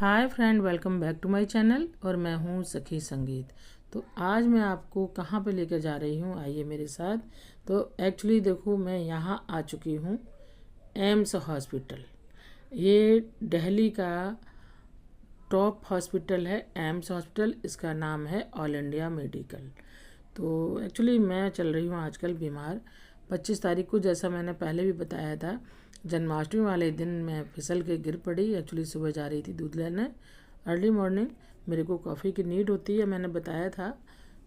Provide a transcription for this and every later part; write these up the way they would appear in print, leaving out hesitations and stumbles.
Hi friend, welcome back to my channel और मैं हूँ सखी संगीत। तो आज मैं आपको कहाँ पे लेकर जा रही हूँ, आइए मेरे साथ। तो एक्चुअली देखो, मैं यहाँ आ चुकी हूँ एम्स हॉस्पिटल। ये दिल्ली का टॉप हॉस्पिटल है एम्स हॉस्पिटल। इसका नाम है ऑल इंडिया मेडिकल। तो एक्चुअली मैं चल रही हूँ आजकल बीमार। 25 तारीख को, जैसा मैंने पहले भी बताया था, जन्माष्टमी वाले दिन मैं फिसल के गिर पड़ी। एक्चुअली सुबह जा रही थी दूध लेने, अर्ली मॉर्निंग। मेरे को कॉफ़ी की नीड होती है, मैंने बताया था।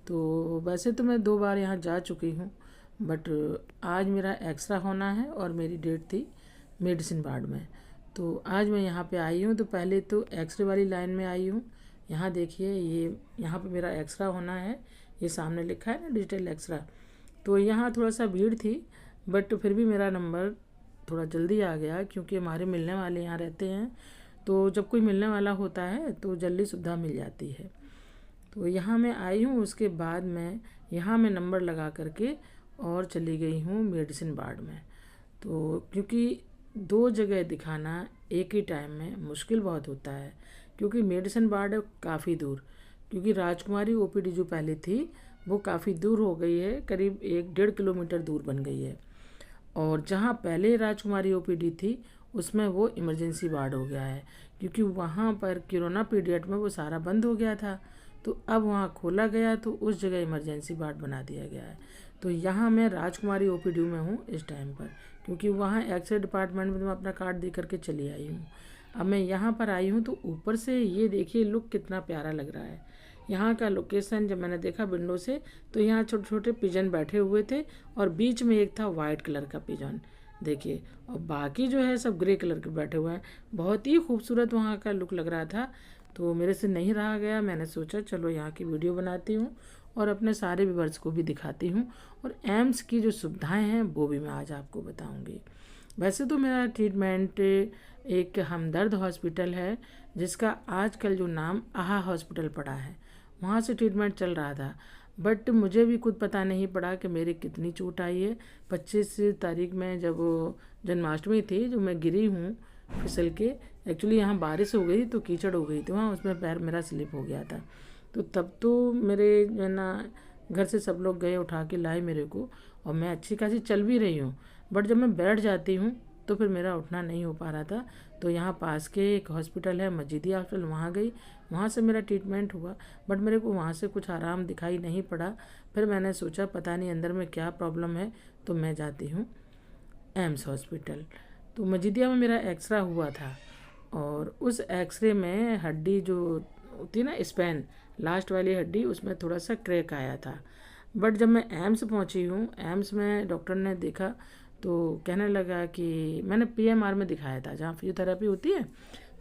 तो वैसे तो मैं 2 बार यहाँ जा चुकी हूँ, बट आज मेरा एक्सरा होना है और मेरी डेट थी मेडिसिन वार्ड में। तो आज मैं यहाँ पे आई हूँ। तो पहले तो एक्सरे वाली लाइन में आई हूँ। यहाँ देखिए, ये यहाँ पे मेरा एक्सरा होना है। ये सामने लिखा है ना, डिजिटल एक्सरा। तो यहाँ थोड़ा सा भीड़ थी, बट फिर भी मेरा नंबर थोड़ा जल्दी आ गया, क्योंकि हमारे मिलने वाले यहाँ रहते हैं। तो जब कोई मिलने वाला होता है तो जल्दी सुविधा मिल जाती है। तो यहाँ मैं आई हूँ। उसके बाद मैं नंबर लगा करके और चली गई हूँ मेडिसिन वार्ड में। तो क्योंकि 2 जगह दिखाना एक ही टाइम में मुश्किल बहुत होता है, क्योंकि मेडिसिन वार्ड है काफ़ी दूर। क्योंकि राजकुमारी ओपीडी जो पहले थी वो काफ़ी दूर हो गई है, करीब 1-1.5 किलोमीटर दूर बन गई है। और जहाँ पहले राजकुमारी ओपीडी थी उसमें वो इमरजेंसी वार्ड हो गया है, क्योंकि वहाँ पर कोरोना पीरियड में वो सारा बंद हो गया था। तो अब वहाँ खोला गया, तो उस जगह इमरजेंसी वार्ड बना दिया गया है। तो यहाँ मैं राजकुमारी ओपीडी में हूँ इस टाइम पर, क्योंकि वहाँ एक्सरे डिपार्टमेंट में तो मैं अपना कार्ड दे करके चली आई हूँ। अब मैं यहाँ पर आई हूँ। तो ऊपर से ये देखिए लुक कितना प्यारा लग रहा है। यहाँ का लोकेशन जब मैंने देखा विंडो से, तो यहाँ छोटे छोटे पिजन बैठे हुए थे और बीच में एक था वाइट कलर का पिजन, देखिए। और बाकी जो है सब ग्रे कलर के बैठे हुए हैं। बहुत ही खूबसूरत वहाँ का लुक लग रहा था। तो मेरे से नहीं रहा गया, मैंने सोचा चलो यहाँ की वीडियो बनाती हूँ और अपने सारे व्यूअर्स को भी दिखाती हूँ। और एम्स की जो सुविधाएँ हैं वो भी मैं आज आपको बताऊँगी। वैसे तो मेरा ट्रीटमेंट एक हमदर्द हॉस्पिटल है, जिसका आजकल जो नाम आहा हॉस्पिटल पड़ा है, वहाँ से ट्रीटमेंट चल रहा था। बट मुझे भी खुद पता नहीं पड़ा कि मेरे कितनी चोट आई है। 25 तारीख में जब जन्माष्टमी थी, जो मैं गिरी हूँ फिसल के। एक्चुअली यहाँ बारिश हो गई तो कीचड़ हो गई थी वहाँ, उसमें पैर मेरा स्लिप हो गया था। तो तब तो मेरे जो है ना, घर से सब लोग गए, उठा के लाए मेरे को, और मैं अच्छी खासी चल भी रही हूँ। बट जब मैं बैठ जाती हूँ तो फिर मेरा उठना नहीं हो पा रहा था। तो यहाँ पास के एक हॉस्पिटल है, मस्जिदिया हॉस्पिटल, वहाँ गई। वहाँ से मेरा ट्रीटमेंट हुआ, बट मेरे को वहाँ से कुछ आराम दिखाई नहीं पड़ा। फिर मैंने सोचा पता नहीं अंदर में क्या प्रॉब्लम है, तो मैं जाती हूँ एम्स हॉस्पिटल। तो मस्जिदिया में मेरा एक्सरा हुआ था, और उस एक्सरे में हड्डी जो होती है ना, स्पैन, लास्ट वाली हड्डी, उसमें थोड़ा सा क्रैक आया था। बट जब मैं एम्स पहुंची हूँ, एम्स में डॉक्टर ने देखा तो कहने लगा कि मैंने पीएमआर में दिखाया था, जहाँ फिजियोथेरेपी होती है।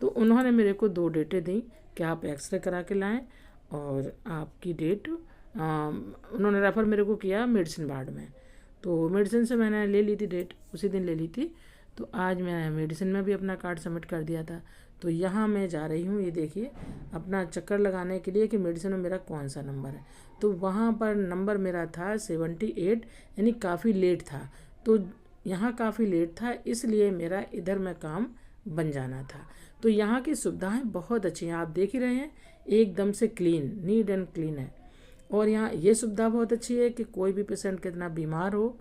तो उन्होंने मेरे को 2 डेटें दी कि आप एक्सरे करा के लाएँ, और आपकी डेट उन्होंने रेफ़र मेरे को किया मेडिसिन वार्ड में। तो मेडिसिन से मैंने ले ली थी डेट, उसी दिन ले ली थी। तो आज मैं मेडिसिन में भी अपना कार्ड सबमिट कर दिया था। तो यहाँ मैं जा रही हूँ, ये देखिए, अपना चक्कर लगाने के लिए कि मेडिसिन में मेरा कौन सा नंबर है। तो वहाँ पर नंबर मेरा था 78, यानी काफ़ी लेट था। तो यहाँ काफ़ी लेट था, इसलिए मेरा इधर में काम बन जाना था। तो यहाँ की सुविधाएं बहुत अच्छी हैं, आप देख ही रहे हैं, एकदम से क्लीन, नीट एंड क्लीन है। और यहाँ ये सुविधा बहुत अच्छी है कि कोई भी पेशेंट कितना बीमार हो,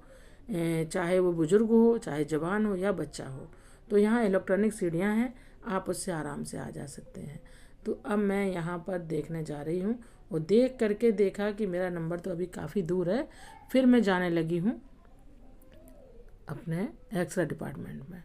चाहे वो बुजुर्ग हो, चाहे जवान हो या बच्चा हो, तो यहाँ इलेक्ट्रॉनिक सीढ़ियाँ हैं, आप उससे आराम से आ जा सकते हैं। तो अब मैं यहाँ पर देखने जा रही हूँ, और देख करके देखा कि मेरा नंबर तो अभी काफ़ी दूर है। फिर मैं जाने लगी हूँ अपने एक्सरे डिपार्टमेंट में।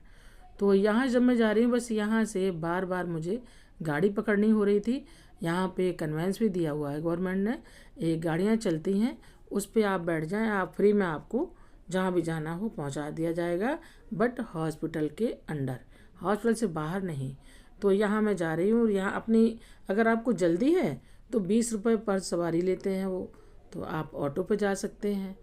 तो यहाँ जब मैं जा रही हूँ, बस यहाँ से बार बार मुझे गाड़ी पकड़नी हो रही थी। यहाँ पे कन्वेंस भी दिया हुआ है गवर्नमेंट ने, एक गाड़ियाँ चलती हैं, उस पर आप बैठ जाएं, आप फ्री में आपको जहाँ भी जाना हो पहुँचा दिया जाएगा, बट हॉस्पिटल के अंडर, हॉस्पिटल से बाहर नहीं। तो यहाँ मैं जा रही हूँ, और यहाँ अपनी, अगर आपको जल्दी है तो 20 रुपये पर सवारी लेते हैं वो, तो आप ऑटो पे जा सकते हैं।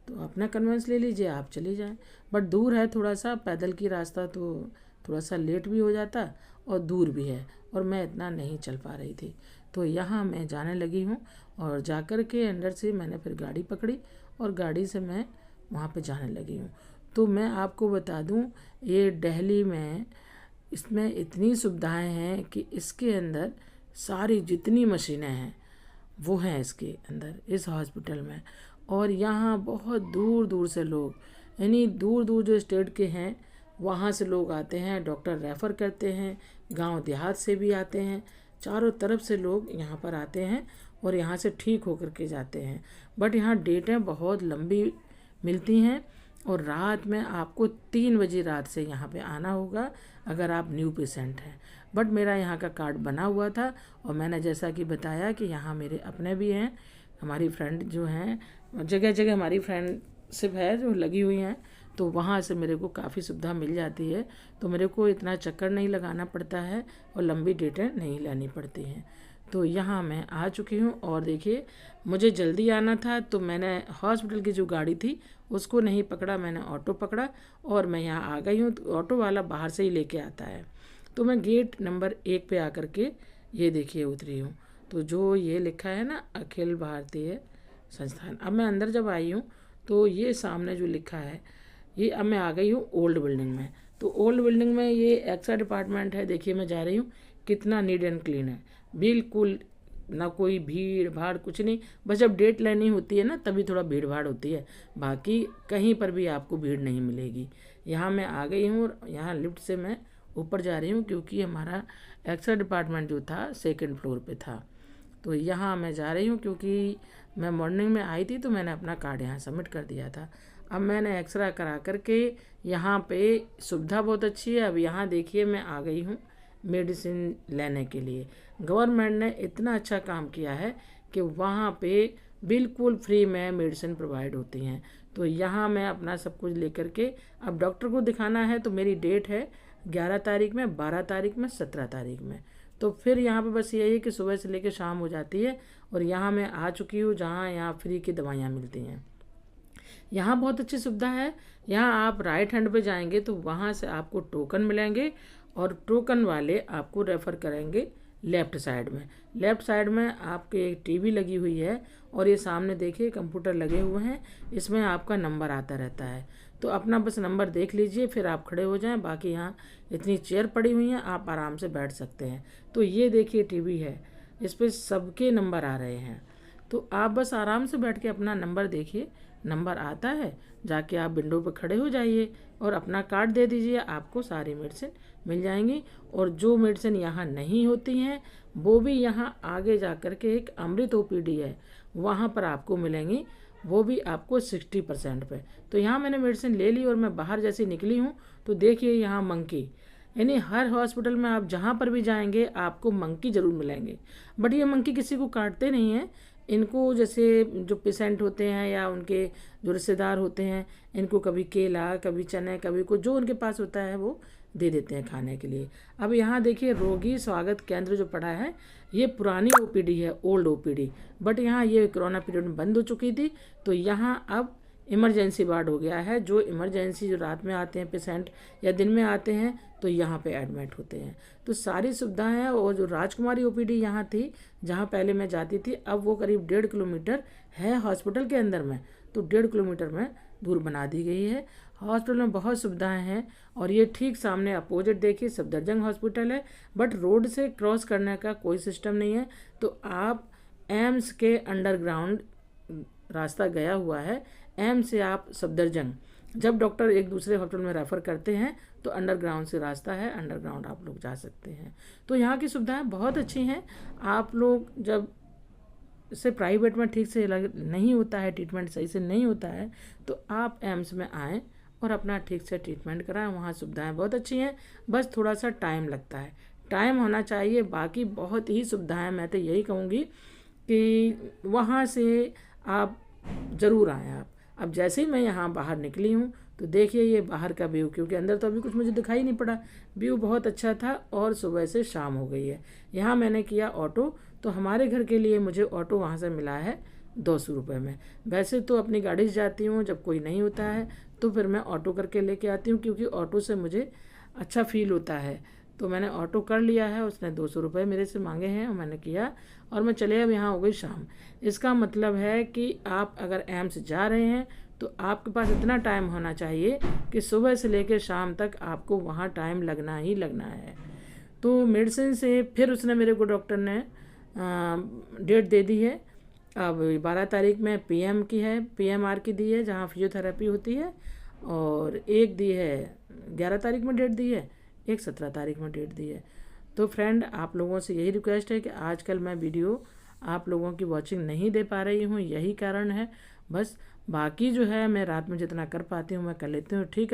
तो अपना कन्वेंस ले लीजिए, आप चली जाएं। बट दूर है थोड़ा सा, पैदल की रास्ता, तो थोड़ा सा लेट भी हो जाता और दूर भी है, और मैं इतना नहीं चल पा रही थी। तो यहाँ मैं जाने लगी हूँ, और जाकर के अंदर से मैंने फिर गाड़ी पकड़ी, और गाड़ी से मैं वहाँ पे जाने लगी हूँ। तो मैं आपको बता दूँ, ये दिल्ली में इसमें इतनी सुविधाएं हैं कि इसके अंदर सारी जितनी मशीनें हैं वो हैं इसके अंदर, इस हॉस्पिटल में। और यहाँ बहुत दूर दूर से लोग, यानी दूर दूर जो स्टेट के हैं वहाँ से लोग आते हैं, डॉक्टर रेफ़र करते हैं, गांव देहात से भी आते हैं, चारों तरफ से लोग यहाँ पर आते हैं और यहाँ से ठीक होकर के जाते हैं। बट यहाँ डेटें बहुत लंबी मिलती हैं और रात में आपको 3 बजे रात से यहाँ पे आना होगा अगर आप न्यू पेशेंट हैं। बट मेरा यहाँ का कार्ड बना हुआ था और मैंने जैसा कि बताया कि यहाँ मेरे अपने भी हैं, हमारी फ्रेंड जो हैं, जगह जगह हमारी फ्रेंडशिप है जो लगी हुई हैं, तो वहाँ से मेरे को काफ़ी सुविधा मिल जाती है। तो मेरे को इतना चक्कर नहीं लगाना पड़ता है और लंबी डेटें नहीं लेनी पड़ती हैं। तो यहाँ मैं आ चुकी हूँ और देखिए मुझे जल्दी आना था तो मैंने हॉस्पिटल की जो गाड़ी थी उसको नहीं पकड़ा, मैंने ऑटो पकड़ा और मैं यहाँ आ गई हूँ। तो ऑटो वाला बाहर से ही लेके आता है। तो मैं गेट नंबर 1 पे आकर के ये देखिए उतरी हूँ। तो जो ये लिखा है ना अखिल भारतीय संस्थान, अब मैं अंदर जब आई हूँ तो ये सामने जो लिखा है ये, अब मैं आ गई हूँ ओल्ड बिल्डिंग में। तो ओल्ड बिल्डिंग में ये एक्सरे डिपार्टमेंट है। देखिए मैं जा रही हूँ, कितना नीट एंड क्लीन है, बिल्कुल ना कोई भीड़ भाड़ कुछ नहीं। बस जब डेट लेनी होती है ना तभी थोड़ा भीड़ भाड़ होती है, बाकी कहीं पर भी आपको भीड़ नहीं मिलेगी। यहाँ मैं आ गई हूँ और यहाँ लिफ्ट से मैं ऊपर जा रही हूँ क्योंकि हमारा एक्सरे डिपार्टमेंट जो था 2nd फ्लोर पे था। तो यहाँ मैं जा रही हूँ क्योंकि मैं मॉर्निंग में आई थी तो मैंने अपना कार्ड यहाँ सबमिट कर दिया था। अब मैंने एक्सरा करा करके यहाँ पे सुविधा बहुत अच्छी है। अब यहाँ देखिए मैं आ गई हूँ मेडिसिन लेने के लिए। गवर्नमेंट ने इतना अच्छा काम किया है कि वहाँ पे बिल्कुल फ्री में मेडिसिन प्रोवाइड होती हैं। तो यहाँ मैं अपना सब कुछ लेकर के अब डॉक्टर को दिखाना है। तो मेरी डेट है 11 तारीख में, 12 तारीख में, 17 तारीख में। तो फिर यहाँ पे बस यही है कि सुबह से लेकर शाम हो जाती है। और यहाँ मैं आ चुकी हूँ जहाँ यहाँ फ्री की दवाइयाँ मिलती हैं। यहाँ बहुत अच्छी सुविधा है। यहाँ आप राइट हैंड पे जाएंगे तो वहाँ से आपको टोकन मिलेंगे और टोकन वाले आपको रेफ़र करेंगे लेफ़्ट साइड में। लेफ़्ट साइड में आपके एक टीवी लगी हुई है और ये सामने देखिए कंप्यूटर लगे हुए हैं, इसमें आपका नंबर आता रहता है। तो अपना बस नंबर देख लीजिए, फिर आप खड़े हो जाएं। बाकी यहाँ इतनी चेयर पड़ी हुई हैं, आप आराम से बैठ सकते हैं। तो ये देखिए टीवी है, इस पर सबके नंबर आ रहे हैं। तो आप बस आराम से बैठ के अपना नंबर देखिए, नंबर आता है, जाके आप विंडो पर खड़े हो जाइए और अपना कार्ड दे दीजिए, आपको सारी मेडिसिन मिल जाएंगी। और जो मेडिसिन यहाँ नहीं होती हैं वो भी यहाँ आगे जा कर के एक अमृत ओपीडी है, वहाँ पर आपको मिलेंगी, वो भी आपको 60% पे। तो यहाँ मैंने मेडिसिन ले ली और मैं बाहर जैसे निकली हूँ तो देखिए यहाँ मंकी, यानी हर हॉस्पिटल में आप जहाँ पर भी जाएंगे आपको मंकी ज़रूर मिलेंगे। बट ये मंकी किसी को काटते नहीं हैं, इनको जैसे जो पेशेंट होते हैं या उनके जो रिश्तेदार होते हैं, इनको कभी केला, कभी चने, कभी कुछ जो उनके पास होता है वो दे देते हैं खाने के लिए। अब यहाँ देखिए रोगी स्वागत केंद्र जो पड़ा है, ये पुरानी ओपीडी है, ओल्ड ओपीडी। बट यहाँ ये कोरोना पीरियड में बंद हो चुकी थी, तो यहाँ अब इमरजेंसी वार्ड हो गया है। जो इमरजेंसी जो रात में आते हैं पेशेंट या दिन में आते हैं तो यहाँ पे एडमिट होते हैं। तो सारी सुविधाएं हैं। और जो राजकुमारी ओपीडी यहाँ थी जहाँ पहले मैं जाती थी, अब वो करीब 1.5 किलोमीटर है हॉस्पिटल के अंदर में, तो 1.5 किलोमीटर में दूर बना दी गई है। हॉस्पिटल में बहुत सुविधाएं हैं। और ये ठीक सामने अपोजिट देखिए सफदरजंग हॉस्पिटल है, बट रोड से क्रॉस करने का कोई सिस्टम नहीं है। तो आप एम्स के अंडरग्राउंड रास्ता गया हुआ है, एम्स से आप सफदरजंग, जब डॉक्टर एक दूसरे हॉस्पिटल में रेफ़र करते हैं तो अंडरग्राउंड से रास्ता है, अंडरग्राउंड आप लोग जा सकते हैं। तो यहाँ की सुविधाएं बहुत अच्छी हैं। आप लोग जब से प्राइवेट में ठीक से नहीं होता है, ट्रीटमेंट सही से नहीं होता है, तो आप एम्स में आएँ और अपना ठीक से ट्रीटमेंट कराएं। वहाँ सुविधाएं बहुत अच्छी हैं, बस थोड़ा सा टाइम लगता है, टाइम होना चाहिए। बाकी बहुत ही सुविधाएं, मैं तो यही कहूँगी कि वहाँ से आप ज़रूर आएँ। आप अब जैसे ही मैं यहाँ बाहर निकली हूँ तो देखिए ये बाहर का व्यू, क्योंकि अंदर तो अभी कुछ मुझे दिखाई नहीं पड़ा। व्यू बहुत अच्छा था और सुबह से शाम हो गई है। यहाँ मैंने किया ऑटो, तो हमारे घर के लिए मुझे ऑटो वहाँ से मिला है 200 रुपये में। वैसे तो अपनी गाड़ी से जाती हूँ, जब कोई नहीं होता है तो फिर मैं ऑटो करके लेके आती हूँ, क्योंकि ऑटो से मुझे अच्छा फील होता है। तो मैंने ऑटो कर लिया है, उसने 200 रुपये मेरे से मांगे हैं और मैंने किया और मैं चले। अब यहाँ हो गई शाम। इसका मतलब है कि आप अगर एम्स जा रहे हैं तो आपके पास इतना टाइम होना चाहिए कि सुबह से लेकर शाम तक आपको वहाँ टाइम लगना ही लगना है। तो मेडिसिन से फिर उसने मेरे को डॉक्टर ने डेट दे दी है। अब 12 तारीख में पीएम की है, पीएमआर की दी है जहाँ फिजियोथेरेपी होती है, और एक दी है 11 तारीख में डेट दी है, एक 17 तारीख में डेट दी है। तो फ्रेंड, आप लोगों से यही रिक्वेस्ट है कि आजकल मैं वीडियो आप लोगों की वॉचिंग नहीं दे पा रही हूँ, यही कारण है बस। बाकी जो है मैं रात में जितना कर पाती हूँ मैं कर लेती हूँ। ठीक है।